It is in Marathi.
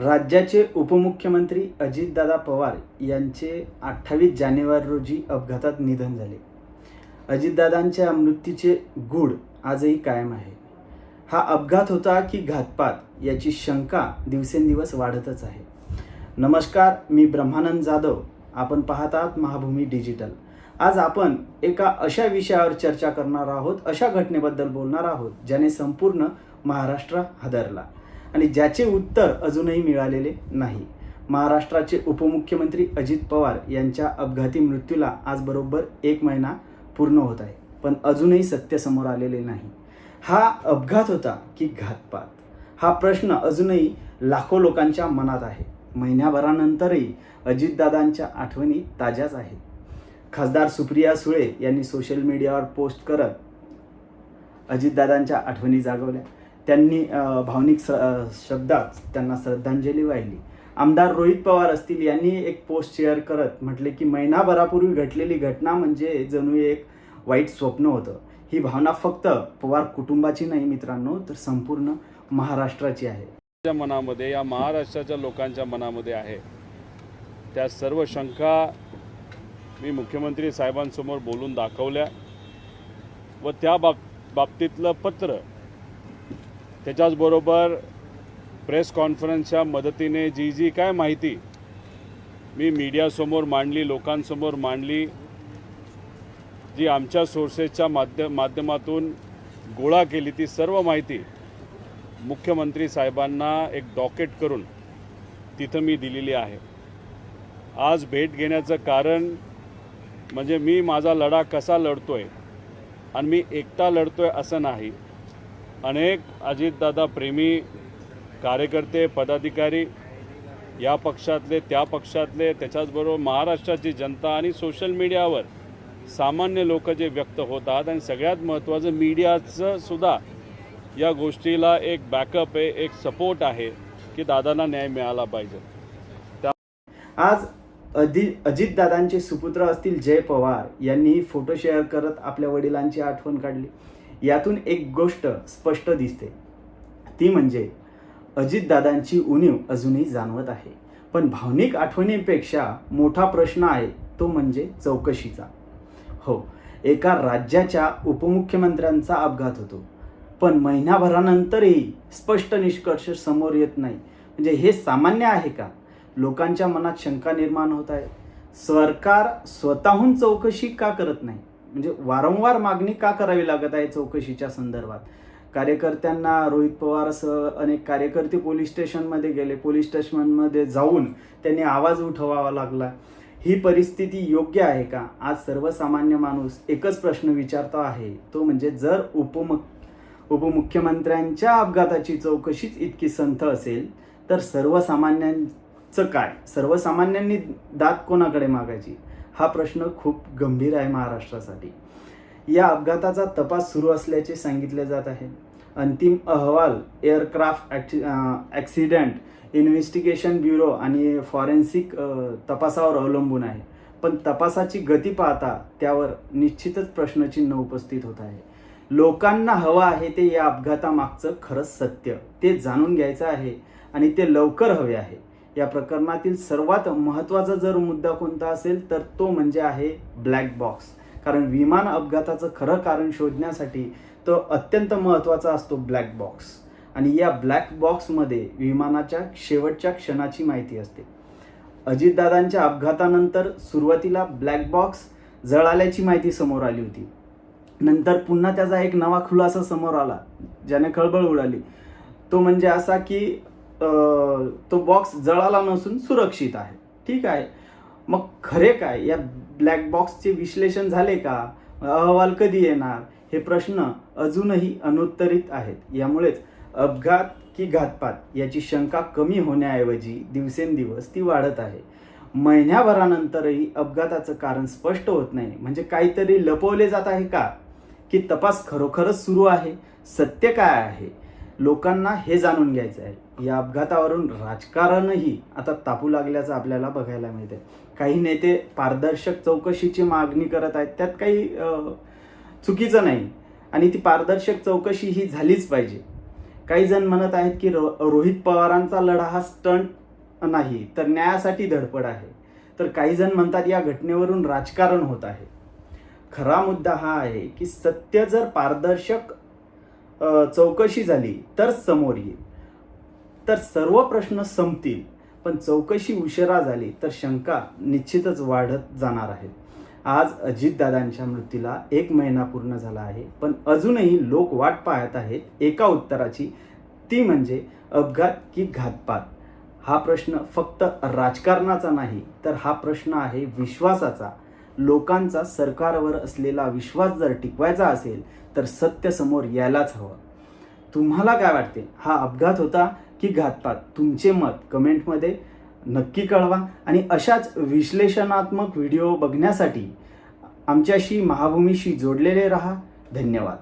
राज्याचे उपमुख्यमंत्री अजितदादा पवार यांचे 28 जानेवारी रोजी अपघातात निधन झाले. अजितदादांच्या मृत्यूचे गूढ आजही कायम आहे. हा अपघात होता की घातपात याची शंका दिवसेंदिवस वाढतच आहे. नमस्कार, मी ब्रह्मानंद जाधव. आपण पाहत आहात महाभूमी डिजिटल. आज आपण एका अशा विषयावर चर्चा करणार आहोत, अशा घटनेबद्दल बोलणार आहोत ज्याने संपूर्ण महाराष्ट्र हादरला आणि ज्याचे उत्तर अजूनही मिळालेले नाही. महाराष्ट्राचे उपमुख्यमंत्री अजित पवार यांच्या अपघाती मृत्यूला आज बरोबर 1 महिना पूर्ण होत आहे, पण अजूनही सत्य समोर आलेले नाही. हा अपघात होता की घातपात? हा प्रश्न अजूनही लाखो लोकांच्या मनात आहे. महिन्याभरानंतरही अजितदादांच्या आठवणी ताज्याच आहेत. खासदार सुप्रिया सुळे यांनी सोशल मीडियावर पोस्ट करत अजितदादांच्या आठवणी जागवल्या. त्यांनी भावनिक शब्दात त्यांना श्रद्धांजली वाहिली. आमदार रोहित पवार असतील यांनी एक पोस्ट शेअर करत म्हटले की महिनाभरापूर्वी घडलेली घटना म्हणजे जणू एक वाईट स्वप्न होतं. ही भावना फक्त पवार कुटुंबाची नाही मित्रांनो, तर संपूर्ण महाराष्ट्राची आहे. मनामध्ये, या महाराष्ट्राच्या लोकांच्या मनामध्ये आहे. त्या सर्व शंका मी मुख्यमंत्री साहेबांसमोर बोलून दाखवल्या व त्या बाबतीतलं पत्र, त्याच्याचबरोबर प्रेस कॉन्फरन्सच्या मदतीने जी काय माहिती मी मीडियासमोर मांडली, लोकांसमोर मांडली, जी आमच्या सोर्सेसच्या माध्यमातून गोळा केली, ती सर्व माहिती मुख्यमंत्री साहेबांना एक डॉकेट करून तिथं मी दिलेली आहे. आज भेट घेण्याचं कारण म्हणजे मी माझा लढा कसा लढतोय आणि मी एकटा लढतोय असं नाही. अनेक अजितदादा प्रेमी कार्यकर्ते, पदाधिकारी, या पक्षातले त्या पक्षातले, त्याच्याचबरोबर महाराष्ट्राची जनता आणि सोशल मीडियावर सामान्य लोक जे व्यक्त होतात, आणि सगळ्यात महत्त्वाचं मीडियाचं सुद्धा या गोष्टीला एक बॅकअप आहे, एक सपोर्ट आहे की दादांना न्याय मिळाला पाहिजे. आज अजितदादांचे सुपुत्र असतील जय पवार यांनी फोटो शेअर करत आपल्या वडिलांची आठवण काढली. यातून एक गोष्ट स्पष्ट दिसते, ती म्हणजे अजितदादांची उणीव अजूनही जाणवत आहे. पण भावनिक आठवणीपेक्षा मोठा प्रश्न आहे तो म्हणजे चौकशीचा. हो, एका राज्याच्या उपमुख्यमंत्र्यांचा अपघात होतो, पण महिनाभरानंतरही स्पष्ट निष्कर्ष समोर येत नाही. म्हणजे हे सामान्य आहे का? लोकांच्या मनात शंका निर्माण होत आहे. सरकार स्वतःहून चौकशी का करत नाही? म्हणजे वारंवार मागणी का करावी लागत आहे चौकशीच्या संदर्भात? कार्यकर्त्यांना, रोहित पवारसह अनेक कार्यकर्ते पोलीस स्टेशनमध्ये गेले. पोलीस स्टेशनमध्ये जाऊन त्यांनी आवाज उठवावा लागला. ही परिस्थिती योग्य आहे का? आज सर्वसामान्य माणूस एकच प्रश्न विचारतो आहे, तो म्हणजे जर उपमुख्यमंत्र्यांच्या अपघाताची चौकशीच इतकी संथ असेल तर सर्वसामान्यांचं काय? सर्वसामान्यांनी दाद कोणाकडे मागायची? हा प्रश्न खूप गंभीर आहे महाराष्ट्रासाठी. या अपघाताचा तपास सुरू असल्याचे सांगितले जात आहे. अंतिम अहवाल एअरक्राफ्ट ॲक्सिडेंट इन्व्हेस्टिगेशन ब्युरो आणि फॉरेन्सिक तपासावर अवलंबून आहे. पण तपासाची गती पाहता त्यावर निश्चितच प्रश्नचिन्ह उपस्थित होत आहे. लोकांना हवं आहे ते या अपघातामागचं खरंच सत्य, ते जाणून घ्यायचं आहे आणि ते लवकर हवे आहे. या प्रकरणातील सर्वात महत्त्वाचा जर मुद्दा कोणता असेल तर तो म्हणजे आहे ब्लॅक बॉक्स. कारण विमान अपघाताचं खरं कारण शोधण्यासाठी तो अत्यंत महत्त्वाचा असतो ब्लॅक बॉक्स. आणि या ब्लॅक बॉक्समध्ये विमानाच्या शेवटच्या क्षणाची माहिती असते. अजितदादांच्या अपघातानंतर सुरुवातीला ब्लॅक बॉक्स जळाल्याची माहिती समोर आली होती. नंतर पुन्हा त्याचा एक नवा खुलासा समोर आला ज्याने खळबळ उडाली. तो म्हणजे असा की तो बॉक्स जळाला नसून सुरक्षित आहे. ठीक आहे, मग खरे काय? या ब्लॅक बॉक्सचे विश्लेषण झाले का? अहवाल कधी येणार? हे प्रश्न अजूनही अनुत्तरित आहेत. यामुळेच अपघात की घातपात याची शंका कमी होण्याऐवजी दिवसेंदिवस ती वाढत आहे. महिन्याभरानंतरही अपघाताचं कारण स्पष्ट होत नाही. म्हणजे काहीतरी लपवले जात आहे का? की तपास खरोखरच सुरू आहे? सत्य काय आहे? लोकांना हे जाणून घ्यायचं आहे. या अपघातावरून राजकारणही आता तापू लागल्याचं आपल्याला बघायला मिळते. काही नेते पारदर्शक चौकशीची मागणी करत आहेत, त्यात काही चुकीचं नाही आणि ती पारदर्शक चौकशी ही झालीच पाहिजे. काही जण म्हणत आहेत की रोहित पवारांचा लढा हा स्टंट नाही तर न्यायासाठी धडपड आहे. तर काही जण म्हणतात या घटनेवरून राजकारण होत आहे. खरा मुद्दा हा आहे की सत्य जर पारदर्शक चौकशी झाली तर समोर येईल, तर सर्व प्रश्न संपतील. पण चौकशी उशिरा झाली तर शंका निश्चितच वाढत जाणार आहेत. आज अजितदादांच्या मृत्यूला 1 महिना पूर्ण झाला आहे, पण अजूनही लोक वाट पाहत आहेत एका उत्तराची, ती म्हणजे अपघात की घातपात. हा प्रश्न फक्त राजकारणाचा नाही, तर हा प्रश्न आहे विश्वासाचा. लोकांचा सरकारवर असलेला विश्वास जर टिकवायचा असेल तर सत्य समोर यायलाच हवं. तुम्हाला काय वाटते, हा अपघात होता की घातपात? तुमचे मत कमेंटमध्ये नक्की कळवा आणि अशाच विश्लेषणात्मक व्हिडिओ बघण्यासाठी आमच्याशी महाभूमीशी जोडलेले रहा. धन्यवाद.